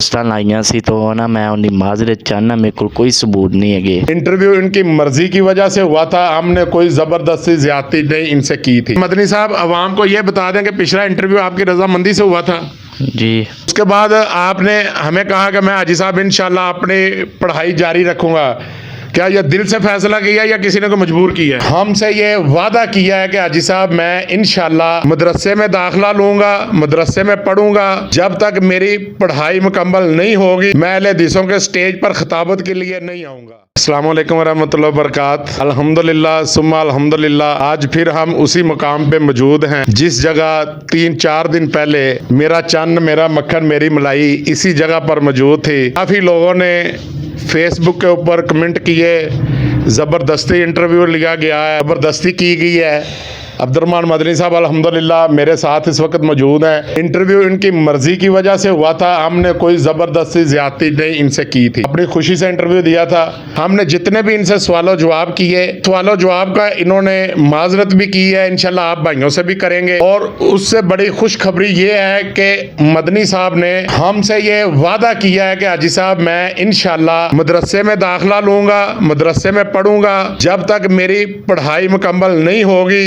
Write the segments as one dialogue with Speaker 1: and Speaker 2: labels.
Speaker 1: पोस्टां लाइयां सी तो ना मैं उन्हें माजरत चाहना, मेरे को कोई सबूत नहीं है।
Speaker 2: इंटरव्यू इनकी मर्जी की वजह से हुआ था, हमने कोई जबरदस्ती ज्यादती नहीं इनसे की थी। मदनी साहब अवाम को ये बता दें कि पिछला इंटरव्यू आपकी रजामंदी से हुआ था
Speaker 1: जी।
Speaker 2: उसके बाद आपने हमें कहा कि मैं हाजी साहब इंशाल्लाह अपनी पढ़ाई जारी रखूंगा। क्या यह दिल से फैसला किया या किसी ने को मजबूर किया है? हमसे ये वादा किया है कि हाजी साहब मैं इंशाल्लाह मदरसे में दाखिला लूंगा, मदरसे में पढ़ूंगा, जब तक मेरी पढ़ाई मुकम्मल नहीं होगी मैं अहले हदीसों के स्टेज पर खिताबत के लिए नहीं आऊँगा। अस्सलाम वालेकुम वरहमतुल्लाहि वबरकातुहू। अल्हम्दुलिल्लाह सुम्मा अल्हम्दुलिल्लाह, आज फिर हम उसी मुकाम पे मौजूद हैं जिस जगह 3-4 दिन पहले मेरा चन्न मेरा मक्खन मेरी मलाई इसी जगह पर मौजूद थी। काफ़ी लोगों ने फेसबुक के ऊपर कमेंट किए, ज़बरदस्ती इंटरव्यू लिया गया है, ज़बरदस्ती की गई है। अब्दुर्रहमान मदनी साहब अल्हम्दुलिल्लाह मेरे साथ इस वक्त मौजूद हैं। इंटरव्यू इनकी मर्जी की वजह से हुआ था, हमने कोई ज़बरदस्ती ज्यादती नहीं इनसे की थी, अपनी खुशी से इंटरव्यू दिया था। हमने जितने भी इनसे सवालों जवाब किए, सवालों जवाब का इन्होंने माजरत भी की है, इंशाल्लाह आप भाइयों से भी करेंगे। और उससे बड़ी खुशखबरी ये है कि मदनी साहब ने हमसे ये वादा किया है कि हाजी साहब मैं इंशाल्लाह मदरसे में दाखिला लूँगा, मदरसे में पढ़ूँगा, जब तक मेरी पढ़ाई मुकम्मल नहीं होगी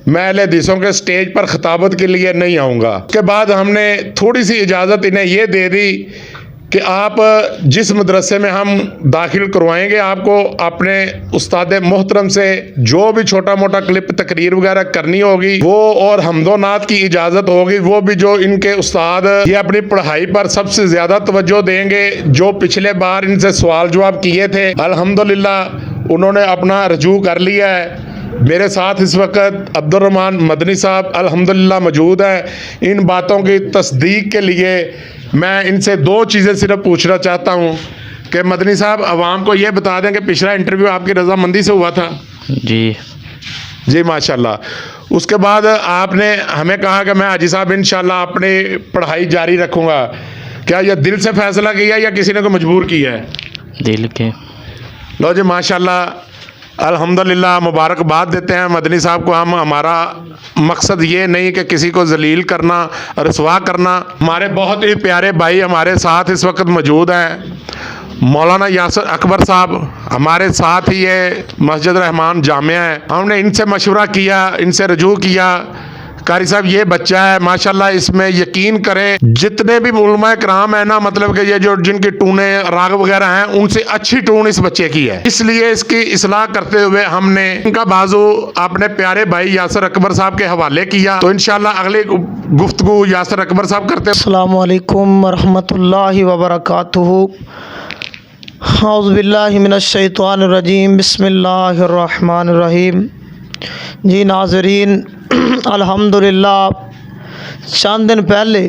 Speaker 2: मैं अहले हदीसों के स्टेज पर खिताबत के लिए नहीं आऊँगा। उसके बाद हमने थोड़ी सी इजाज़त इन्हें ये दे दी कि आप जिस मदरसे में हम दाखिल करवाएंगे आपको अपने उस्ताद मोहतरम से जो भी छोटा मोटा क्लिप तकरीर वगैरह करनी होगी वो, और हम्दोनात की इजाज़त होगी वो भी, जो इनके उस्ताद ये अपनी पढ़ाई पर सबसे ज़्यादा तवज्जो देंगे। जो पिछले बार इनसे सवाल जवाब किए थे अल्हम्दुलिल्लाह उन्होंने अपना रजू कर लिया है। मेरे साथ इस वक्त अब्दुर्रहमान मदनी साहब अल्हम्दुलिल्लाह मौजूद हैं। इन बातों की तस्दीक के लिए मैं इनसे 2 चीज़ें सिर्फ पूछना चाहता हूँ कि मदनी साहब अवाम को ये बता दें कि पिछला इंटरव्यू आपकी रजामंदी से हुआ था जी माशाल्लाह। उसके बाद आपने हमें कहा कि मैं हाजी साहब इंशाल्लाह अपनी पढ़ाई जारी रखूँगा। क्या यह दिल से फैसला किया या किसी ने को मजबूर किया है?
Speaker 1: दिल के।
Speaker 2: लो जी माशाल्लाह अल्हम्दुलिल्लाह, मुबारकबाद देते हैं मदनी साहब को। हम हमारा मकसद ये नहीं कि किसी को जलील करना, रसवा करना। हमारे बहुत ही प्यारे भाई हमारे साथ इस वक्त मौजूद हैं, मौलाना यासर अकबर साहब हमारे साथ ही ये मस्जिद रहमान जामिया है। हमने इनसे मशवरा किया, इनसे रजू किया, कारी साहब ये बच्चा है माशाल्लाह, इसमें यकीन करें जितने भी उलमा कराम है ना, मतलब कि ये जो जिनकी टूने राग वगैरह हैं उनसे अच्छी टून इस बच्चे की है, इसलिए इसकी इस्लाह करते हुए हमने इनका बाजू अपने प्यारे भाई यासर अकबर साहब के हवाले किया। तो इंशाल्लाह अगली गुफ्तगू यासर अकबर साहब करते हैं।
Speaker 3: अस्सलामु अलैकुम वरहमतुल्लाहि वबरकातुहू। औज़ु बिल्लाहि मिनश शैतानिर रजीम, बिस्मिल्लाहिर रहमानिर रहीम। जी नाज़रीन, अल्हम्दुलिल्लाह चंद दिन पहले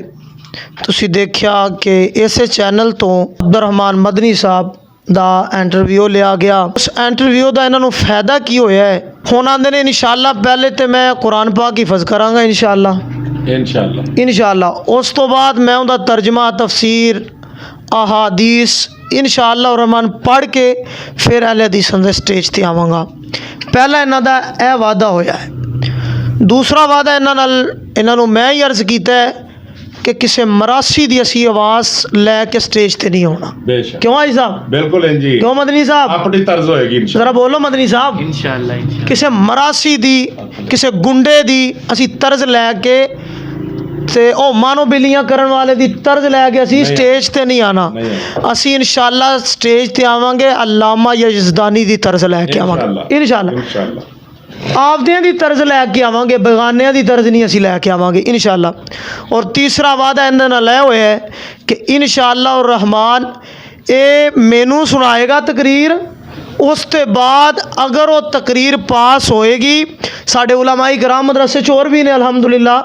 Speaker 3: ਤੁਸੀਂ ਦੇਖਿਆ ਕਿ ਇਸੇ ਚੈਨਲ ਤੋਂ ਅਬਦੁਰਰਹਿਮਾਨ ਮਦਨੀ ਸਾਹਿਬ ਦਾ ਇੰਟਰਵਿਊ ਲਿਆ ਗਿਆ। ਉਸ ਇੰਟਰਵਿਊ ਦਾ ਇਹਨਾਂ ਨੂੰ ਫਾਇਦਾ ਕੀ ਹੋਇਆ ਹੈ? ਹੁਣ ਆਂਦੇ ਨੇ ਇਨਸ਼ਾਅੱਲਾ ਪਹਿਲੇ ਤੇ ਮੈਂ ਕੁਰਾਨ ਪਾਕ ਹਿਫਜ਼ ਕਰਾਂਗਾ ਇਨਸ਼ਾਅੱਲਾ। ਉਸ ਤੋਂ ਬਾਅਦ ਮੈਂ ਉਹਦਾ ਤਰਜਮਾ ਤਫਸੀਰ ਅਹਾਦੀਸ ਇਨਸ਼ਾਅੱਲਾ ਰਹਿਮਾਨ ਪੜ੍ਹ ਕੇ ਫਿਰ ਅਹਿਲੇ ਹਦੀਸਾਂ ਦੇ ਸਟੇਜ ਤੇ ਆਵਾਂਗਾ। ਪਹਿਲਾ ਇਹਨਾਂ ਦਾ ਇਹ ਵਾਅਦਾ ਹੋਇਆ ਹੈ। दूसरा वादा इन्हों ਨੂੰ मैं ही अर्ज़ किया है कि किसी मरासी की असी आवाज़ लैके स्टेज पर नहीं होना। क्यों हाजी साहब? बिल्कुल जी। क्यों मदनी साहब? अपनी तर्ज होएगी जरा बोलो मदनी साहब। इंशाअल्लाह किसी मरासी की किसी गुंडे की असी तर्ज लैके ते ओ मानो बिलियां करन वाले दी तर्ज लैके असी स्टेज ते नहीं आना। असी इंशाअल्लाह स्टेज ते आवांगे अल्लामा यज़दानी दी तर्ज लैके आवांगे इंशाअल्लाह। आपदियां दी तर्ज लैके आवांगे, बेगानियां दी तर्ज नहीं असी लैके आवांगे इंशाअल्लाह। और तीसरा वादा इन्हां नाल लै होया है कि इंशाअल्लाह और रहमान ये मैनू सुनाएगा तकरीर, उस ते बाद अगर वो तकरीर पास होएगी, साढ़े उलमाए कराम मदरसे च होर भी ने अल्हम्दुलिल्लाह,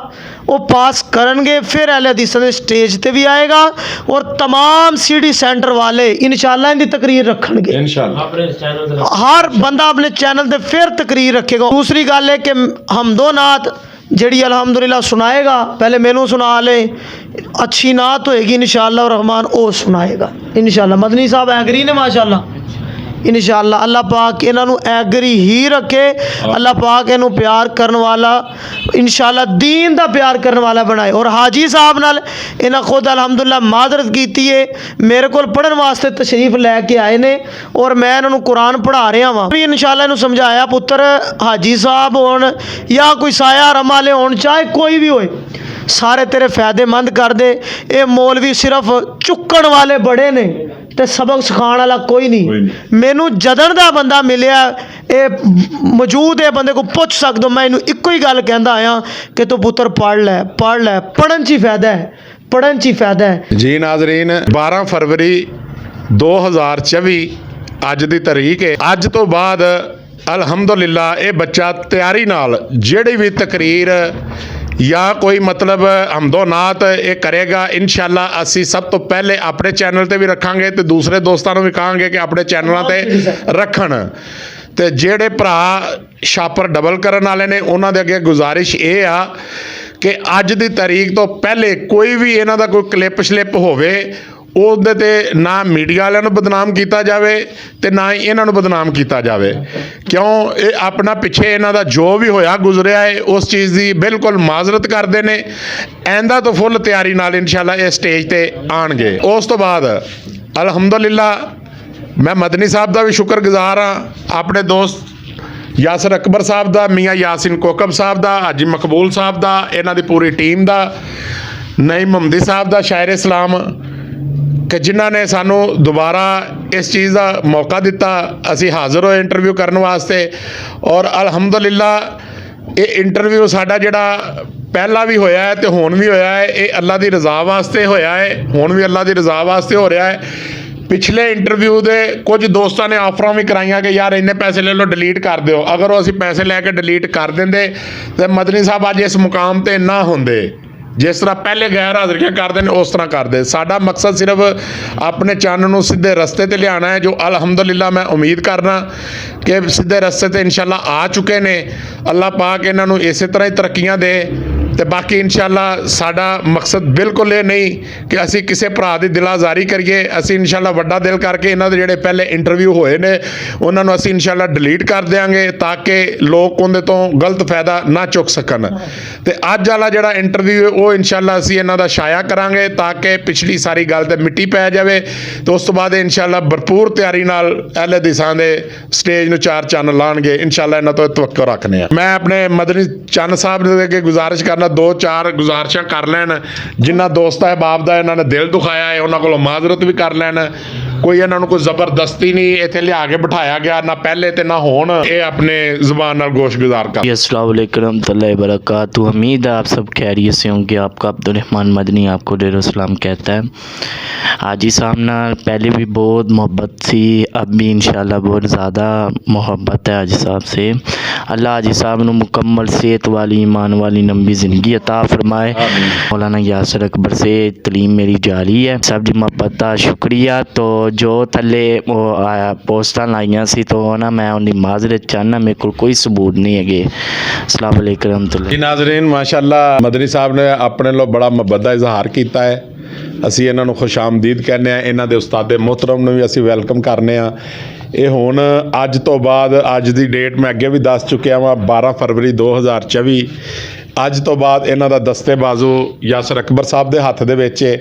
Speaker 3: वो पास करनगे फिर अहले हदीसां दे स्टेज ते भी आएगा और तमाम सीडी सेंटर वाले इंशाअल्लाह इनकी तकरीर रखणगे इंशाअल्लाह। हर बंदा अपने चैनल ते फिर तकरीर रखेगा। दूसरी गल है कि हमदो नात जड़ी अल्हम्दुलिल्लाह सुनाएगा, पहले मैनू सुना ले, अच्छी नात होएगी इंशाअल्लाह रहमान वो सुनाएगा इंशाअल्लाह। मदनी साहब एग्री ने माशाअल्लाह इंशाअल्लाह अल्लाह पाक इन्हों एगरी ही रखे, अल्लाह पाक इन्हों प्यार करने वाला इंशाअल्लाह दीन का प्यार करने वाला बनाए। और हाजी साहब नाल इन्हें खुद अलहमदुलिल्लाह माजरत की है, मेरे को पढ़न वास्ते तशरीफ लैके आए ने और मैं इन्हों कुरान पढ़ा रहा वहाँ भी इंशाअल्लाह इन्हों समझाया पुत्र हाजी साहब होन या कोई साया रम वाले होन चाहे कोई भी होए सारे तेरे फायदेमंद कर दे। ये मौलवी सिर्फ चुक्कण वाले बड़े ने ते सबक सिखाने वाला कोई नहीं। मैनू जदन का बंदा मिलया ये मौजूद है बंदे को पुछ सकदो, मैं इनू इक्को ही गल कहंदा आया कि तू पुत्र पढ़ लै पढ़न च ही फायदा है, पढ़न च ही फायदा है।
Speaker 2: जी नाजरीन 12 फरवरी 2024 अज की तारीख है। अज तो बाद अलहमदुलिल्लाह ये बच्चा तैयारी नाल जिहड़ी भी तकरीर या कोई मतलब हमदो नात ये करेगा इंशाअल्लाह असी सब तो पहले अपने चैनल ते भी रखांगे ते दूसरे दोस्तों भी कहांगे कि अपने चैनलों ते रखन। ते जेड़े भरा छापर डबल करन वाले ने उन्हां दे अगे गुजारिश ये आ कि अज दी तारीख तो पहले कोई भी इन्हां दा कोई क्लिप श्लिप होवे ਉਹਦੇ ਤੇ ਨਾ ਮੀਡੀਆ ਵਾਲਿਆਂ ਨੂੰ ਬਦਨਾਮ ਕੀਤਾ ਜਾਵੇ ਤੇ ਨਾ ਹੀ ਇਹਨਾਂ ਨੂੰ ਬਦਨਾਮ ਕੀਤਾ ਜਾਵੇ, ਕਿਉਂ ਇਹ ਆਪਣਾ ਪਿੱਛੇ ਇਹਨਾਂ ਦਾ ਜੋ ਵੀ ਹੋਇਆ ਗੁਜ਼ਰਿਆ ਹੈ ਉਸ ਚੀਜ਼ ਦੀ ਬਿਲਕੁਲ ਮਾਜ਼ਰਤ ਕਰਦੇ ਨੇ। ਐਂਦਾ ਤੋਂ ਫੁੱਲ ਤਿਆਰੀ ਨਾਲ ਇਨਸ਼ਾਅੱਲਾ ਇਹ ਸਟੇਜ ਤੇ ਆਣਗੇ। ਉਸ ਤੋਂ ਬਾਅਦ ਅਲਹਮਦੁਲਿल्लाह ਮੈਂ ਮਦਨੀ ਸਾਹਿਬ ਦਾ ਵੀ ਸ਼ੁਕਰਗੁਜ਼ਾਰ ਹਾਂ, ਆਪਣੇ ਦੋਸਤ ਯਾਸਰ ਅਕਬਰ ਸਾਹਿਬ ਦਾ, ਮੀਆਂ ਯਾਸਿਨ ਕੋਕਬ ਸਾਹਿਬ ਦਾ, ਹਾਜੀ ਮਕਬੂਲ ਸਾਹਿਬ ਦਾ, ਇਹਨਾਂ ਦੀ ਪੂਰੀ ਟੀਮ ਦਾ, ਨਈਮ ਮੁਹੰਮਦੀ ਸਾਹਿਬ ਦਾ, ਸ਼ਾਇਰ ਇਸਲਾਮ कि जिन्हों ने सानू दोबारा इस चीज़ का मौका दिता, असी हाज़र होए इंटरव्यू करने वास्ते। और अलहमदुलिल्लाह ये इंटरव्यू साडा जिहड़ा पहला भी होया है तो हुण भी होया है, ये अल्लाह की रज़ा वास्ते होया है, हुण भी अल्लाह की रज़ा वास्ते हो रहा है। पिछले इंटरव्यू के कुछ दोस्तों ने ऑफर भी कराइया कि यार इन्ने पैसे ले लो डिलीट कर दो, अगर वो असी पैसे लैके डिलीट कर देंगे तो मदनी साहब अज इस मुकाम पर ना होंदे। जिस तरह पहले गैर हाज़रियाँ करते हैं उस तरह करते। साडा मकसद सिर्फ अपने चैनल नूं सीधे रस्ते ते लियाना है, जो अलहमदुलिल्लाह मैं उम्मीद करना कि सीधे रस्ते ते इंशाअल्लाह आ चुके ने। अल्लाह पाक इन्हां नूं इसे तरह ही तरक्कियां दे। तो बाकी इंशाअल्लाह साडा मकसद बिल्कुल ये नहीं कि असी किसी भरा की दिलाजारी करिए, असी इंशाअल्लाह वड्डा दिल करके इन्हां दे जिहड़े पहले इंटरव्यू होए ने उन्हां नूं असी इंशाअल्लाह डिलीट कर देंगे ताकि लोग उहदे तो गलत फायदा ना चुक सकन। ते अज वाला जिहड़ा इंटरव्यू वो इंशाअल्लाह असी इन्हां दा शाया करांगे ताकि पिछली सारी गल ते मिट्टी पै जावे। तो उस तो बाद इंशाअल्लाह भरपूर तैयारी नाल अहले हदीसां दे स्टेज नूं चार चन्न लाणगे इंशाअल्लाह। इन्हां तो तवक्को रखने आ। मैं अपने मदनी चंद साहब दे अगे गुजारिश करना दो चार गुजारिशां कर लैन, जिन्ना दोस्त अहबाब दा इन्हां ने दिल दुखाया है उन्हां कोलों माजरत भी कर लैन। कोई इन्हां नूं कोई ज़बरदस्ती नहीं इत्थे लिया के बिठाया गया, ना पहले ते ना हुण, ये अपने ज़ुबान नाल गोश गुजार कर।
Speaker 1: अस्सलाम वालेकुम रहमतुल्लाहि व बरकातुहू। उम्मीद है आप सब खैरियत से होंगे। आपका अब्दुर्रहमान मदनी आपको ढेरों सलाम कहता है। हाजी साहब ना पहले भी बहुत मोहब्बत थी, अब भी इंशाअल्लाह बहुत ज़्यादा मोहब्बत है हाजी साहब से। अल्लाह हाजी साहब ने मुकम्मल सेहत वाली ईमान वाली लंबी ज़िंदगी अता फरमाए। मौलाना यासर अकबर से तलीम मेरी जारी है। सब दी मोहब्बत का शुक्रिया। तो जो थले वो आया पोस्टां लाइयां सी तो ना मैं उन्हें माजरत चाहना, मेरे को कोई सबूत नहीं है। अस्सलाम वालेकुम रहमतुल्लाह।
Speaker 2: जी नाज़रीन माशाअल्लाह मदनी साहब ने अपने लो बड़ा मुहब्बत का इजहार किया है। असी इन्हां नूं खुश आमदीद कहने आ, इन्हां दे उस्ताद मोहतरम नूं भी असी वेलकम करने आ। ये हुण अज तो बाद अज दी डेट मैं अगे भी दस चुकिया वा 12 फरवरी 2024 अज तो बाद इन्हां दा दस्ते बाजू यासर अकबर साहब दे हत्थ दे विच है।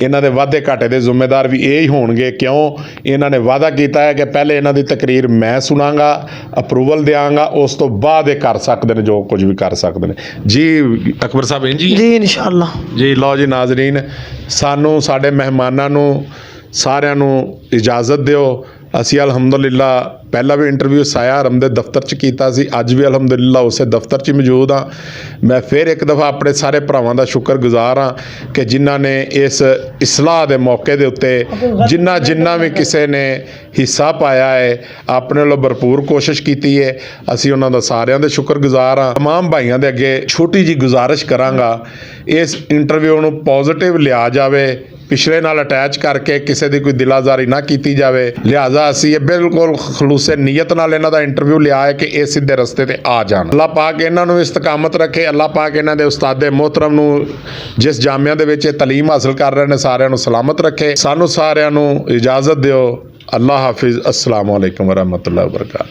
Speaker 2: इन्हां दे वाधे घाटे दे जिम्मेदार भी यही होणगे, क्यों इन्हां ने वादा किया है कि पहले इन्हां दी तकरीर मैं सुनांगा, अप्रूवल देंगा, उस तो बाद ये कर सकते हैं जो कुछ भी कर सकते हैं। जी अकबर साहब जी
Speaker 3: जी इंशाअल्लाह
Speaker 2: जी। लो जी नाजरीन सानू साडे मेहमानां नू सारिਆਂ ਨੂੰ इजाज़त दिओ। असी अलहमदुलिल्लाह पहला भी इंटरव्यू साया आरम दे दफ्तर च कीता सी, अज भी अलहमदुलिल्लाह उस दफ्तर च मौजूद हाँ। मैं फिर एक दफ़ा अपने सारे भरावां दा शुक्रगुजार हाँ कि जिन्हां ने इस इसलाह दे मौके दे उत्ते जिन्ना भी किसी ने हिस्सा पाया है अपने लो भरपूर कोशिश की है। असी उन्हां दा सारियां दे शुक्रगुजार हाँ। तमाम भाइयों दे अगे छोटी जी गुजारिश करांगा, इस इंटरव्यू नूं पॉजिटिव लिया जाए, पिछले नाल अटैच करके किसी की कोई दिलाजारी ना की जाए। लिहाजा असी ये बिल्कुल खलूसे नीयत नाल इन्हां दा इंटरव्यू लिया है कि ये सीधे रस्ते ते आ जान। अल्लाह पाक इन्हां नूं इस्तकामत रखे। अल्लाह पाक इन्हां दे उस्ताद मोहतरम नूं जिस जामिया दे विच तलीम हासिल कर रहे हैं सारिਆਂ ਨੂੰ सलामत रखे। सानू सारिਆਂ ਨੂੰ इजाज़त दिओ। अल्लाह हाफिज़। अस्सलाम वालेकुम वरहमतुल्लाहि वबरकातुहू।